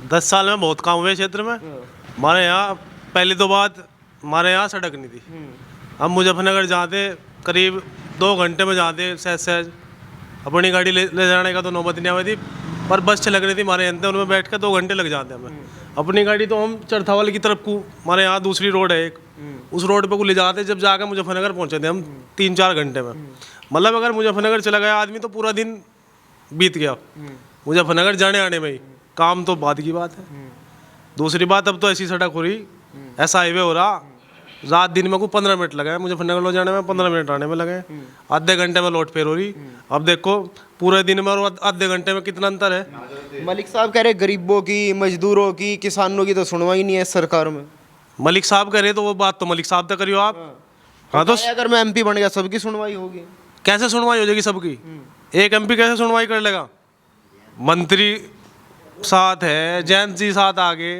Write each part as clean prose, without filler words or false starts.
10 साल में बहुत काम हुए क्षेत्र में। हमारे यहाँ पहली तो बात, हमारे यहाँ सड़क नहीं थी। हम मुजफ्फरनगर जाते करीब 2 घंटे में जाते सहज सहज। अपनी गाड़ी ले जाने का तो नौबत नहीं आई थी, पर बस चल रही थी हमारे यहाँ, उनमें बैठ कर 2 घंटे लग जाते हमें। अपनी गाड़ी तो हम चरथावल की तरफ को, हमारे यहाँ दूसरी रोड है एक, उस रोड पे को ले जाते, जब जाकर मुजफ्फरनगर पहुँचे थे हम 3-4 घंटे में। मतलब अगर मुजफ्फरनगर चला गया आदमी तो पूरा दिन बीत गया मुजफ्फरनगर जाने आने में ही। काम तो बाद की बात है। दूसरी बात, अब तो ऐसी सड़क हो रही, ऐसा हाईवे हो रहा, रात दिन में को 15 मिनट लगे मुजफ्फरनगर लो जाने में, 15 मिनट आने में लगे, आधे घंटे में लौट फेर हो रही। अब देखो पूरे दिन में और आधे घंटे में कितना अंतर है। मलिक साहब कह रहे गरीबों की, मजदूरों की, किसानों की तो सुनवाई नहीं है सरकार में। मलिक साहब कह रहे तो वो बात तो मलिक साहब तक करियो आप। हाँ तो अगर मैं एमपी बन गया सबकी सुनवाई होगी। कैसे सुनवाई हो जाएगी सबकी? एक एमपी कैसे सुनवाई कर लेगा? मंत्री साथ है, जयंत जी साथ आगे,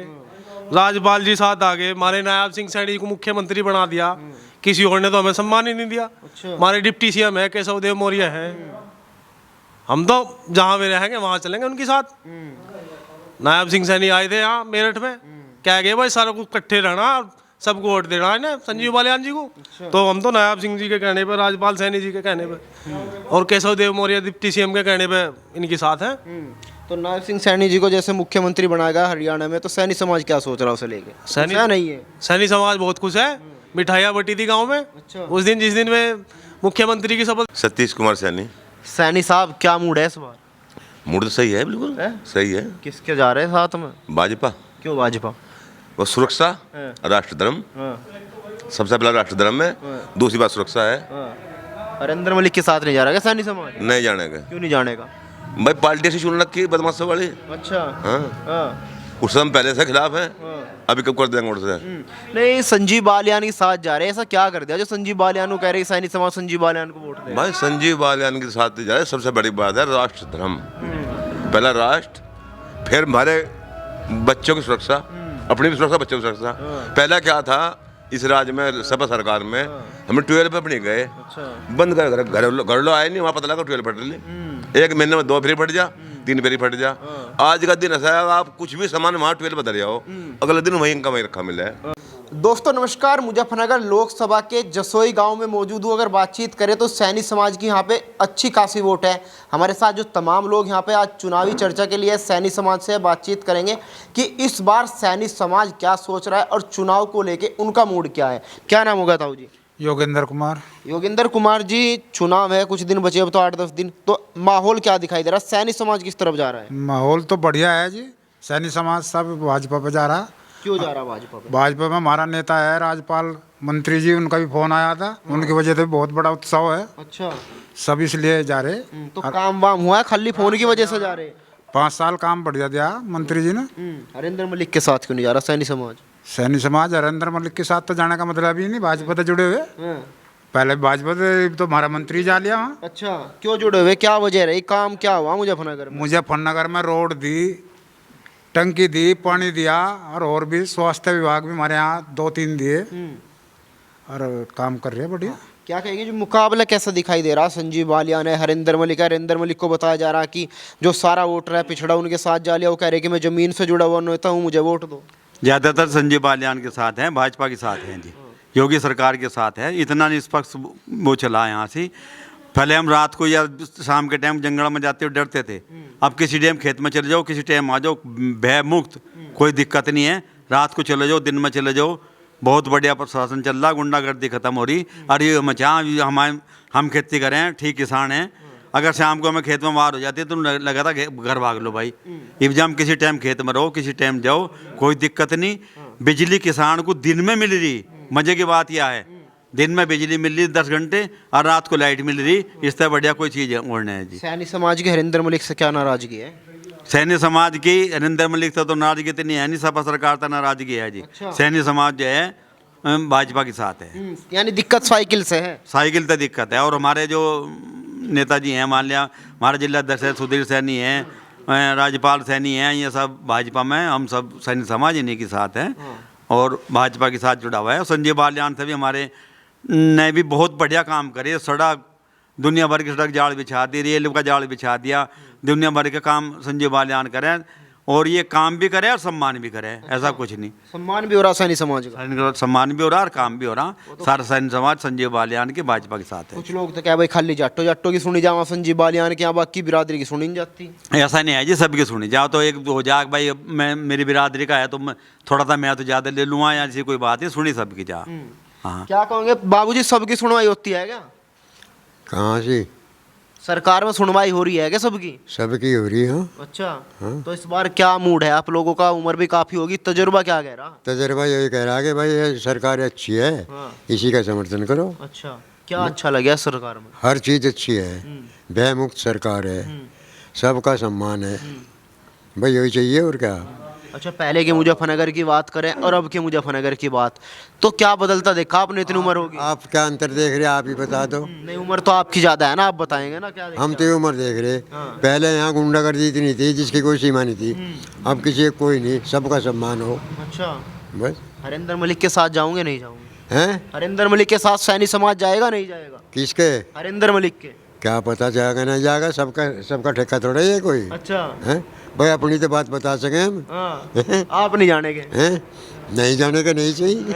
राजपाल जी साथ आगे, हमारे नायब सिंह सैनी को मुख्यमंत्री बना दिया, किसी और ने तो हमें सम्मान ही नहीं दिया। हमारे डिप्टी सीएम है केशव देव मौर्य है, हम तो जहाँ भी रहेंगे वहाँ चलेंगे उनके साथ। नायब सिंह सैनी आए थे यहाँ मेरठ में, कह गए भाई सारा कुछ इकट्ठे रहना, सबको वोट देना है ना संजीव बालियान जी को। तो हम तो नायब सिंह जी के कहने पर, राजपाल सैनी जी के कहने पर और केशव देव मौर्य डिप्टी सीएम के कहने पर इनके साथ है। तो नायब सिंह सैनी जी को जैसे मुख्यमंत्री बनाएगा हरियाणा में, तो सैनी समाज क्या सोच रहा है उसे लेके? सैनी नहीं है, सैनी समाज बहुत खुश है, मिठाइयाँ बटी थी गाँव में उस दिन जिस दिन में मुख्यमंत्री की शपथ। सतीश कुमार सैनी। सैनी साहब क्या मूड है इस बार? मूड तो सही है, बिल्कुल सही है। किसके जा रहे हैं साथ में? भाजपा। क्यों भाजपा? वो सुरक्षा, राष्ट्र धर्म, सबसे पहला राष्ट्र धर्म है, दूसरी बात सुरक्षा है। नरेंद्र मलिक के साथ नहीं जा रहा क्या सैनी समाज? नहीं जाने का। क्यों नहीं जाने का? भाई पार्टी ऐसी चुन रखी बदमाशों वाली। अच्छा। हाँ। उस समय पहले से खिलाफ है, अभी कब कर देंगे उनसे? नहीं, संजीव बालियान के साथ जा रहे हैं, ऐसा क्या कर दिया जो संजीव बालियान को कह रहे सैनी समाज संजीव बालियान को वोट दे? भाई संजीव बालियान के साथ जा रहे, सबसे बड़ी बात है राष्ट्र धर्म। पहला राष्ट्र, फिर हमारे बच्चों की सुरक्षा, अपनी भी सुरक्षा, बच्चों की सुरक्षा। पहला क्या था इस राज्य में, सपा सरकार में हम 12 पे अपनी गए, बंद कर घर लो आए नहीं, वहाँ पता लगा 12 फट रही। 1 महीने में 2 फेरी फट जा, 3 फेरी फट जा। आज का दिन ऐसा है, आप कुछ भी सामान वहाँ 12 बदल जाओ, अगले दिन वहीं का वहीं रखा मिला है। दोस्तों नमस्कार, मुजफ्फरनगर लोकसभा के जसोई गांव में मौजूद हूँ। अगर बातचीत करें तो सैनी समाज की यहाँ पे अच्छी खासी वोट है। हमारे साथ जो तमाम लोग यहाँ पे आज चुनावी चर्चा के लिए सैनी समाज से बातचीत करेंगे कि इस बार सैनी समाज क्या सोच रहा है और चुनाव को लेके उनका मूड क्या है। क्या नाम होगा ताऊ जी? योगेंद्र कुमार। योगेंद्र कुमार जी, चुनाव है, कुछ दिन बचे, अब तो 8-10 दिन, तो माहौल क्या दिखाई दे रहा है? सैनी समाज किस तरफ जा रहा है? माहौल तो बढ़िया है जी, सैनी समाज सब भाजपा पे जा रहा। क्यों जा रहा भाजपा पे? भाजपा में हमारा नेता है राजपाल मंत्री जी, उनका भी फोन आया था, उनकी वजह से बहुत बड़ा उत्सव है। अच्छा, सब इसलिए जा रहे। तो काम वाम हुआ है, खाली फोन की वजह से जा रहे? 5 साल काम बढ़िया दिया मंत्री जी ने। नरेंद्र मलिक के साथ क्यों नहीं जा रहा सैनी समाज? सैनी समाज नरेंद्र मलिक के साथ तो जाने का मतलब ही नहीं, भाजपा से जुड़े हुए। पहले भाजपा से तो हमारा मंत्री जा लिया वहाँ। अच्छा, क्यों जुड़े हुए, क्या वजह रही, काम क्या हुआ मुजफ्फरनगर में? मुजफ्फरनगर में रोड दी, टंकी दी, पानी दिया, और भी स्वास्थ्य विभाग भी हमारे यहाँ 2-3 दिए, और काम कर रहे हैं बढ़िया। क्या कहेंगे, जो मुकाबला कैसा दिखाई दे रहा? संजीव बालियान है, हरिंदर मलिक है। हरिंदर मलिक को बताया जा रहा है कि जो सारा वोटर है पिछड़ा उनके साथ जा लिया, वो कह रहे कि मैं जमीन से जुड़ा हुआ नेता हूँ, मुझे वोट दो। ज़्यादातर संजीव बालियान के साथ हैं, भाजपा के साथ हैं जी, योगी सरकार के साथ है। इतना निष्पक्ष वो चला है यहाँ से। पहले हम रात को या शाम के टाइम जंगल में जाते हुए डरते थे, अब किसी टाइम खेत में चले जाओ, किसी टाइम आ जाओ, भय मुक्त, कोई दिक्कत नहीं है। रात को चले जाओ, दिन में चले जाओ, बहुत बढ़िया प्रशासन चल रहा, गुंडागर्दी खत्म हो रही। और ये हम खेती करें, ठीक किसान हैं, अगर शाम को हमें खेत में बाहर हो जाती है तो लगा था घर भाग लो भाई। इब्जाम किसी टाइम खेत में रहो, किसी टाइम जाओ, कोई दिक्कत नहीं। बिजली किसान को दिन में मिल रही, मजे की बात यह है, दिन में बिजली मिल रही 10 घंटे, और रात को लाइट मिल रही, इससे बढ़िया कोई चीज़ और नहीं है जी। सैनी समाज के हरिंदर मलिक से क्या नाराजगी है? सैनी समाज की हरिंदर मलिक से तो नाराजगी इतनी है नहीं, सपा सरकार से नाराजगी है जी। अच्छा। सैनी समाज जो है भाजपा के साथ है। यानी दिक्कत साइकिल से है? साइकिल तो दिक्कत है। और हमारे जो नेताजी हैं, मान लिया हमारे जिला अध्यक्ष सुधीर सैनी हैं, राजपाल सैनी हैं, ये सब भाजपा में, हम सब सैनी समाज इन्हीं के साथ हैं और भाजपा के साथ जुड़ा हुआ है। संजीव बालियान से भी हमारे ने भी बहुत बढ़िया काम करे, सड़क दुनिया भर की सड़क जाल बिछा दी, रेल का जाल बिछा दिया, दुनिया भर के काम संजीव बालियान करें। और ये काम भी करे और सम्मान भी करे, ऐसा कुछ नहीं। सम्मान भी हो रहा सैनी समाज का। सम्मान भी हो रहा और काम भी हो रहा। सारा सैनिक समाज संजीव बालियान की भाजपा के साथ है। कुछ लोग तो क्या भाई खाली जाटो जाटो की सुनी जावा संजीव बालियान के यहाँ, बाकी बिरादरी की सुनी नहीं जाती। ऐसा नहीं है जी, सबकी सुनी जाओ तो एक हो जाए भाई मैं मेरी बिरादरी का है तो थोड़ा सा मैं तो ज़्यादा ले लूँगा, या ऐसी कोई बात नहीं, सुनी सबकी जा। हाँ, क्या कहोगे बाबूजी, सबकी सुनवाई होती है क्या? कहाँ से? सरकार में सुनवाई हो रही है क्या सबकी? सबकी हो रही है। अच्छा, तो इस बार क्या मूड है आप लोगों का? उम्र भी काफी होगी, तजुर्बा क्या कह रहा? तजर्बा यही कह रहा है कि भाई ये सरकार अच्छी है, हाँ। इसी का समर्थन करो। अच्छा, क्या अच्छा लगे सरकार में? हर चीज़ अच्छी है, भय मुक्त सरकार है, सबका सम्मान है, भाई यही चाहिए और क्या। अच्छा, पहले के मुजफ्फरनगर की बात करें और अब के मुजफ्फरनगर की बात, तो क्या बदलता देखा आपने? इतनी उम्र होगी, आप क्या अंतर देख रहे हैं, आप ही बता दो। नहीं उम्र तो आपकी ज्यादा है ना, आप बताएंगे ना क्या देखा? हम तो ये उम्र देख रहे, पहले यहाँ गुंडागर्दी इतनी थी जिसकी कोई सीमा नहीं थी, अब किसी को कोई नहीं, सबका सम्मान हो अच्छा, बस। हरिंदर मलिक के साथ जाऊंगे नहीं जाऊंगे? हैं? हरिंदर मलिक के साथ सैनी समाज जाएगा नहीं जाएगा? किसके? हरिंदर मलिक के। क्या पता जाएगा नहीं जाएगा, सबका ठेका थोड़ा ही है कोई। अच्छा, हैं भाई, अपनी तो बात बता सकें हम। हाँ, आप नहीं जाने के? हैं? नहीं जाने का नहीं चाहिए।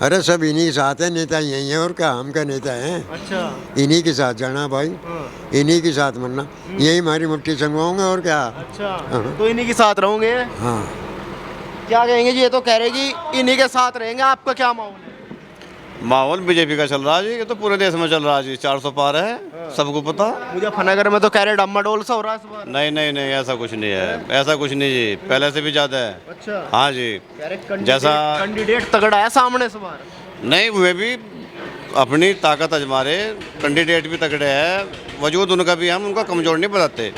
अरे सब इन्हीं के साथ है, नेता यही है और क्या, हम क्या नेता हैं। अच्छा, इन्हीं के साथ जाना भाई, इन्हीं के साथ मरना, यही हमारी मुट्ठी संगवाऊंगा और क्या। अच्छा, तो इन्हीं के साथ रहोगे? हाँ, क्या कहेंगे जी, ये तो कह रहे कि इन्हीं के साथ रहेंगे, आपका क्या माहौल है? माहौल बीजेपी का चल रहा है जी, ये तो पूरे देश में चल रहा है जी, 400 पार है, सबको पता। मुजफ्फरनगर में तो कह रहे डम्माडोल सा हो रहा है इस बार। नहीं नहीं नहीं, ऐसा कुछ नहीं है, ऐसा कुछ नहीं जी, पहले से भी ज़्यादा है। अच्छा, हाँ जी, कह रहे जैसा कैंडिडेट तगड़ा है सामने इस बार। नहीं, वे भी अपनी ताकत आजमा रहे, कैंडिडेट भी तगड़े हैं, वजूद उनका भी, हम उनका कमजोर नहीं बताते,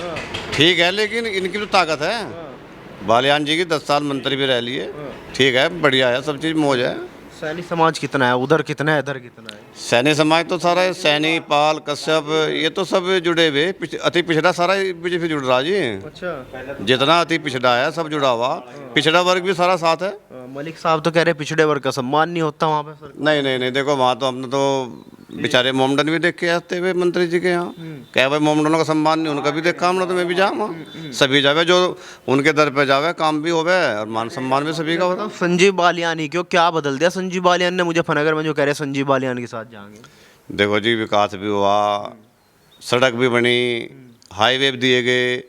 ठीक है, लेकिन इनकी तो ताकत है। बालियान जी की 10 साल मंत्री भी रह लिए, ठीक है, बढ़िया है, सब चीज़ मौज है। सैनी समाज कितना है उधर, कितना है इधर, कितना है? सैनी समाज तो सारा, सैनी, पाल, कश्यप, ये तो सब जुड़े हुए, अति पिछड़ा सारा बीजेपी जुड़ रहा जी। अच्छा, जितना अति पिछड़ा है सब जुड़ा हुआ, पिछड़ा वर्ग भी सारा साथ है। मलिक साहब तो कह रहे पिछड़े वर्ग का सम्मान नहीं होता वहाँ पे सर। नहीं नहीं नहीं, देखो वहाँ तो हमने तो बेचारे मोमडन भी देख के आते हुए मंत्री जी के यहाँ, क्या भाई मोमडनों का सम्मान नहीं, उनका भी देखा हमने, तो मैं भी जाऊँ, सभी जावे जो उनके दर पे जावे, काम भी होवे और मान सम्मान भी सभी का होता। संजीव बालियान ही क्यों, क्या बदल दिया संजीव बालियान ने मुजफ्फरनगर में जो कह रहे संजीव बालियान के साथ जाएंगे? देखो जी, विकास भी हुआ, सड़क भी बनी, हाईवे भी दिए गए,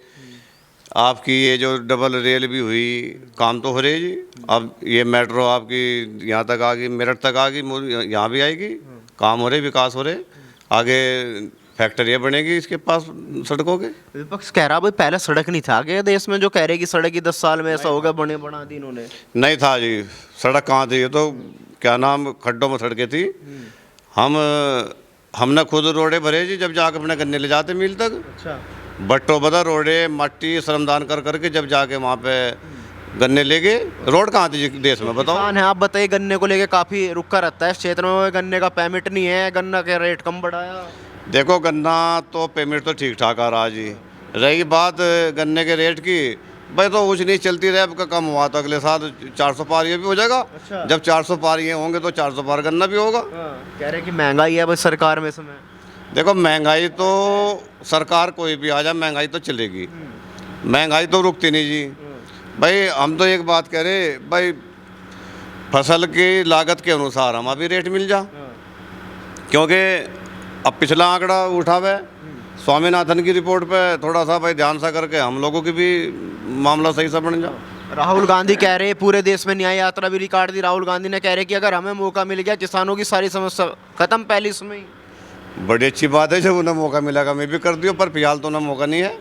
आपकी ये जो डबल रेल भी हुई, काम तो हो रही जी। अब ये मेट्रो आपकी यहाँ तक आ गई, मेरठ तक आ गई, यहाँ भी आएगी, काम हो रहे, विकास हो रहे, आगे फैक्ट्रियाँ बनेगी इसके पास सड़कों के। विपक्ष कह रहा भाई पहले सड़क नहीं था आगे देश में, जो कह रहे कि सड़क ही 10 साल में ऐसा होगा, बने बना दी इन्होंने। नहीं था जी, सड़क कहाँ थी, ये तो क्या नाम, खड्डों में सड़कें थी। हमने खुद रोडे भरे जी, जब जाके अपने गन्ने ले जाते मिल तक। अच्छा, बट्टो बदा रोडे, मट्टी श्रमदान कर करके जब जाके वहाँ पे गन्ने ले गए। रोड कहाँ थी जी देश में, बताओ। किसान है, आप बताइए, गन्ने को लेके काफी रुका रहता है इस क्षेत्र में, गन्ने का पेमेंट नहीं है, गन्ना का रेट कम बढ़ाया। देखो गन्ना तो पेमेंट तो ठीक ठाक आ रहा जी, रही बात गन्ने के रेट की, भाई तो ऊँच नीच चलती रहे, आपका कम हुआ तो अगले साल 400 पार ये भी हो जाएगा। अच्छा। जब 400 पार ये होंगे तो 400 पार गन्ना भी होगा। कह रहे कि महंगाई है भाई सरकार में इसमें। देखो महंगाई तो सरकार कोई भी आ जाए, महंगाई तो चलेगी, महंगाई तो रुकती नहीं जी। भाई हम तो एक बात कह रहे, भाई फसल की लागत के अनुसार हम अभी रेट मिल जा, क्योंकि अब पिछला आंकड़ा उठा हुआ है स्वामीनाथन की रिपोर्ट पे, थोड़ा सा भाई ध्यान सा करके हम लोगों की भी मामला सही सा बन जा। राहुल गांधी कह रहे पूरे देश में न्याय यात्रा भी रिकॉर्ड दी, राहुल गांधी ने कह रहे कि अगर हमें मौका मिल गया किसानों की सारी समस्या खत्म पहली इसमें ही। बड़ी अच्छी बात है, जब उन्हें मौका मिलेगा मैं भी कर दियो, पर फिलहाल तो उन्हें मौका नहीं है,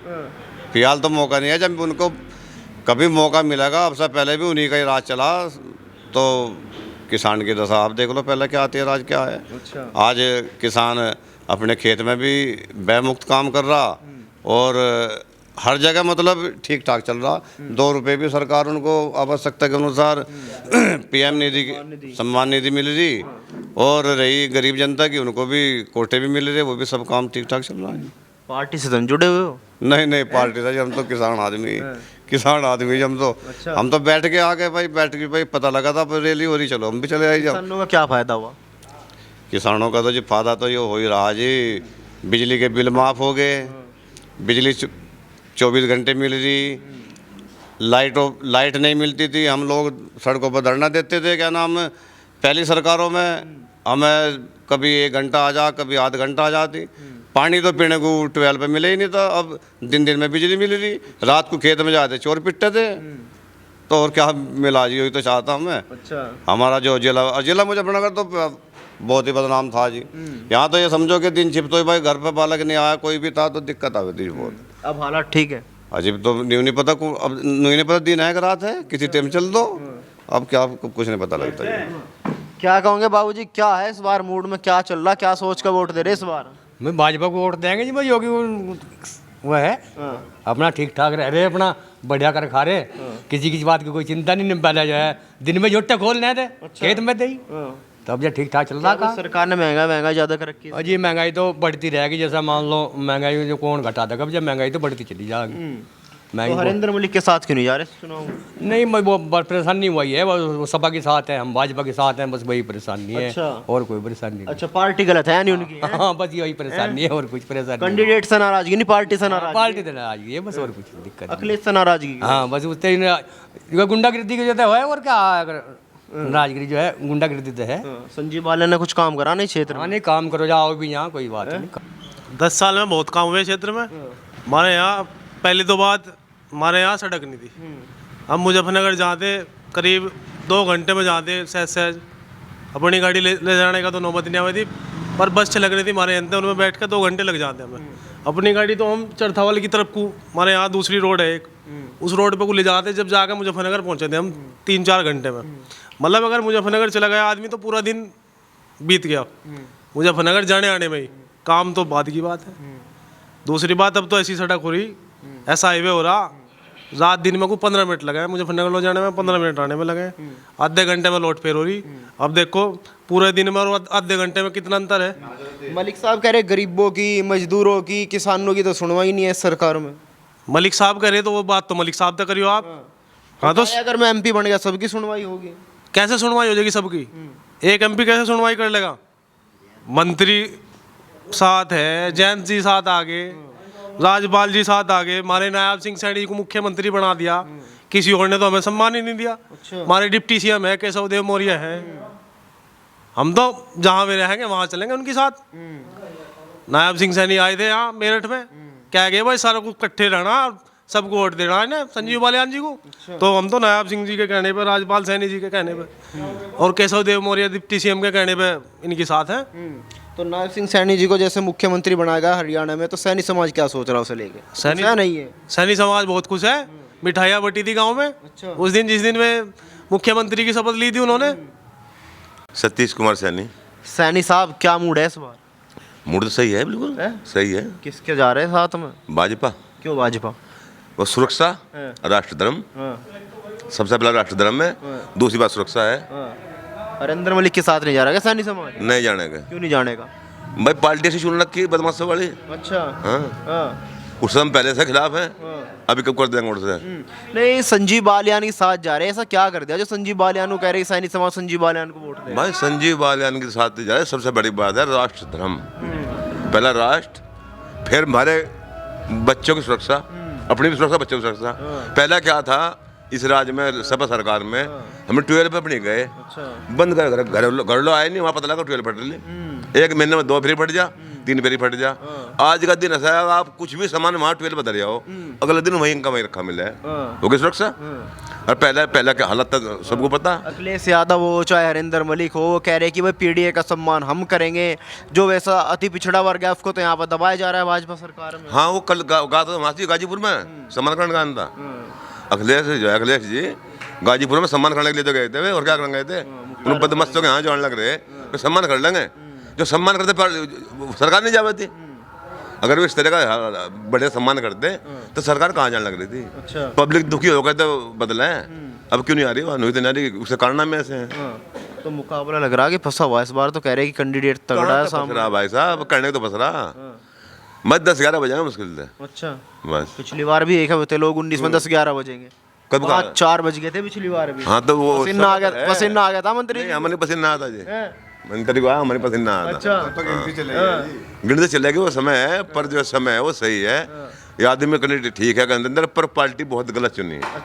फिलहाल तो मौका नहीं है। जब उनको कभी मौका मिलेगा, अब से पहले भी उन्हीं का ही राज चला, तो किसान की दशा आप देख लो पहले क्या आती है, राज क्या है। अच्छा। आज किसान अपने खेत में भी व्यय मुक्त काम कर रहा और हर जगह मतलब ठीक ठाक चल रहा। 2 रुपये भी सरकार उनको आवश्यकता के अनुसार PM निधि की सम्मान निधि मिल रही, और रही गरीब जनता की, उनको भी कोटे भी मिल रहे, वो भी सब काम ठीक ठाक चल रहा है। पार्टी से तुम जुड़े हुए हो? नहीं नहीं, पार्टी से हम तो किसान आदमी, किसान आदमी हम तो। हम तो बैठ के आ गए भाई, बैठ के भाई पता लगा था रैली हो रही, चलो हम भी चले आए। जब किसानों का क्या फायदा हुआ? किसानों का तो जी फायदा तो ये हो ही रहा जी, बिजली के बिल माफ़ हो गए, बिजली 24 घंटे मिल रही, लाइट नहीं मिलती थी, हम लोग सड़कों पर धरना देते थे। क्या नाम है, पहली सरकारों में हमें कभी 1 घंटा आ जा, कभी आध घंटा आ जाती। पानी तो पीने को 12 पे मिले ही नहीं था। अब दिन दिन में बिजली मिल रही, रात को खेत में जाते चोर पिटते थे। तो और क्या मिला जी, वही तो चाहता हूँ मैं। अच्छा। हमारा जो जिला मुजफ्फरनगर तो बहुत ही बदनाम था जी। यहाँ तो ये समझो कि दिन छिप तो भाई घर पे बालक नहीं आया, कोई भी था तो दिक्कत आ गई थी बहुत। अब हालात ठीक है। अजीब तो नहीं पता, अब नहीं पता दिन है कि रात है, किसी टाइम चल दो। अब क्या कुछ नहीं पता लगता है। क्या कहोगे बाबूजी, क्या है इस बार मूड में, क्या चल रहा, क्या सोच कर वोट दे रहे इस बार? मैं भाजपा को वोट देंगे जी भाई। योगी वो है अपना ठीक ठाक रह रहे, अपना बढ़िया कर खा रहे, किसी की बात की कोई चिंता नहीं। पहले जो है दिन में जोटे खोल रहे थे खेत में दे, तब जो ठीक ठाक चल रहा था। सरकार ने महंगाई ज़्यादा कर रखी है। और जी महंगाई तो बढ़ती रहेगी, जैसा मान लो महंगाई जो कौन घटा देगा, जब महंगाई तो बढ़ती चली जाएगी। तो हरेंद्र मलिक के साथ क्यों नहीं जा रहे चुनाव? नहीं मैं वो परेशानी वही है, वो सपा के साथ है, हम भाजपा के साथ हैं, बस वही परेशानी है। अच्छा। और कोई परेशानी नहीं। अच्छा, पार्टी गलत है नहीं उनकी? हाँ बस यही परेशानी है, और कुछ परेशानी नहीं। कैंडिडेट से नाराजगी नहीं, पार्टी से नाराजगी? पार्टी तो नाराजगी है बस, और कुछ दिक्कत नहीं। अखिलेश से नाराजगी? हाँ बस उससे गुंडागिर्दी की जो है, और क्या अगर नाराजगी जो है गुंडागिर्दी तो है। संजीव बालियान ने कुछ काम करा नहीं क्षेत्र हाँ में? नहीं काम करो, जाओ भी यहाँ, कोई बात नहीं। 10 साल में बहुत काम हुए क्षेत्र में। हमारे यहाँ पहली तो बात, हमारे यहाँ सड़क नहीं थी। हम मुजफ्फरनगर जाते करीब 2 घंटे में जाते, सहज अपनी गाड़ी ले जाने का तो नौबत नहीं आई थी, पर बस चलक रही थी हमारे यहाँ, उनमें बैठ कर 2 घंटे लग जाते हमें। अपनी गाड़ी तो हम चरथावल की तरफ को, हमारे यहाँ दूसरी रोड है एक, उस रोड पे को ले जाते, जब जाकर मुजफ्फरनगर पहुँचे थे हम 3-4 घंटे में। मतलब अगर मुजफ्फरनगर चला गया आदमी तो पूरा दिन बीत गया मुजफ्फरनगर जाने आने में ही, काम तो बाद की बात है। दूसरी बात, अब तो ऐसी सड़क हो रही, ऐसा हाईवे हो रहा, रात दिन में को 15 मिनट लगे मुजफ्फरनगर लो जाने में, 15 मिनट आने में लगे, आधे घंटे में लौट फेर हो रही। अब देखो पूरे दिन में और आधे घंटे में कितना अंतर है। मलिक साहब कह रहे गरीबों की, मजदूरों की, किसानों की तो सुनवाई नहीं है इस सरकार में। मलिक साहब कह रहे तो वो बात तो मलिक साहब तक करियो आप। हाँ तो अगर मैं एमपी बन गया सबकी सुनवाई होगी? कैसे सुनवाई हो जाएगी सबकी? एक एमपी कैसे सुनवाई कर लेगा? मंत्री साथ है, जयंत जी साथ आगे, राजपाल जी साथ आगे, हमारे नायब सिंह सैनी को मुख्यमंत्री बना दिया, किसी और ने तो हमें सम्मान ही नहीं दिया। हमारे डिप्टी सीएम है केशव देव मौर्य है, हम तो जहाँ भी रहेंगे वहाँ चलेंगे उनके साथ। नायब सिंह सैनी आए थे यहाँ मेरठ में, क्या गए भाई सारा कुछ इकट्ठे रहना, सबको वोट देना है ना संजीव बालियान जी को। तो हम तो नायब सिंह जी के कहने पर, राजपाल सैनी जी के कहने पर और केशव देव मौर्य डिप्टी सीएम के कहने पर इनकी साथ है। तो नायब सिंह सैनी जी को जैसे मुख्यमंत्री बनाएगा हरियाणा में, तो सैनी समाज क्या सोच रहा है उसे लेके? सैनी नहीं है? सैनी समाज बहुत खुश है, मिठाइयाँ बटी थी गाँव में उस दिन जिस दिन में मुख्यमंत्री की शपथ ली थी उन्होंने। सतीश कुमार सैनी। सैनी साहब क्या मूड है इस बार? मूड तो सही है, बिल्कुल सही है। किसके जा रहे हैं साथ में? भाजपा। क्यों भाजपा? वो सुरक्षा, राष्ट्र धर्म, सबसे पहला राष्ट्र धर्म है, दूसरी बात सुरक्षा है। हरेंद्र मलिक के साथ नहीं जा रहा क्या सैनी समाज? नहीं जाने का। क्यों नहीं जाने का? भाई पार्टी ऐसी चुन रखी बदमाशों वाली। अच्छा। हाँ। उससे हम पहले से खिलाफ हैं, अभी कब कर देंगे उनसे? नहीं, संजीव बालियान के साथ जा रहे हैं, ऐसा क्या कर दिया जो संजीव बालियान को कह रहे सैनी समाज संजीव बालियान को वोट दे? भाई संजीव बालियान के साथ जा रहे, सबसे बड़ी बात है राष्ट्र धर्म। पहला राष्ट्र, फिर हमारे बच्चों की सुरक्षा, अपनी भी सुरक्षा, बच्चों की सुरक्षा। पहला क्या था इस राज्य में, सपा सरकार में हमें 12 पे अपनी गए, बंद कर घर लो आए नहीं, वहाँ पता लगा 12 फट रही, 1 महीने में 2 फेरी फट जा, 3 फेरी फट जा। आज का दिन ऐसा है, आप कुछ भी सामान वहाँ 12 बदल जाओ, अगले दिन वहीं का वहीं रखा मिला है, हो गई सुरक्षा। और पहला क्या हालत था सबको पता। अखिलेश यादव हो चाहे हरिंदर मलिक हो, वो कह रहे कि भाई पीडीए का सम्मान हम करेंगे, जो वैसा अति पिछड़ा वर्ग है उसको तो यहाँ पर दबाया जा रहा है भाजपा सरकार में। हाँ वो कल गा तो वहाँ गाजीपुर में सम्मान करने गान था। अखिलेश जो है, अखिलेश जी गाजीपुर में सम्मान करने के लिए तो गए थे, और क्या करने गए थे? उन बदमस्तों के यहाँ जाने लग रहे तो सम्मान कर लेंगे, जो सम्मान करते सरकार नहीं जा थी। अगर वो इस तरह का बड़े सम्मान करते तो सरकार कहाँ जाने लग रही थी? अच्छा। पब्लिक दुखी हो गए तो बदला है, अब क्यों नहीं आ रही? वहाँ नहीं आ रही, उसके कारण में ऐसे हैं। तो मुकाबला लग रहा है कि फंसा हुआ इस बार, तो कह रहे हैं कि कैंडिडेट तगड़ा है सामने। भाई साहब करने को तो फंस रहा, मत 10-11 बजेंगे मुश्किल से। अच्छा। बस पिछली बार भी एक थे लोग 19 में 10-11 बजेंगे, कब 4 बज गए थे पिछली बार भी। हाँ तो वो पसीना आ गया था मंत्री जी? हमारे पसीना आता जी, मंत्री को आया, हमारे पसीना आता। अच्छा। गिनती चलेगी वो समय है, पर जो समय है वो सही है। ये आदमी करनी ठीक है, पर पार्टी बहुत गलत चुनी है।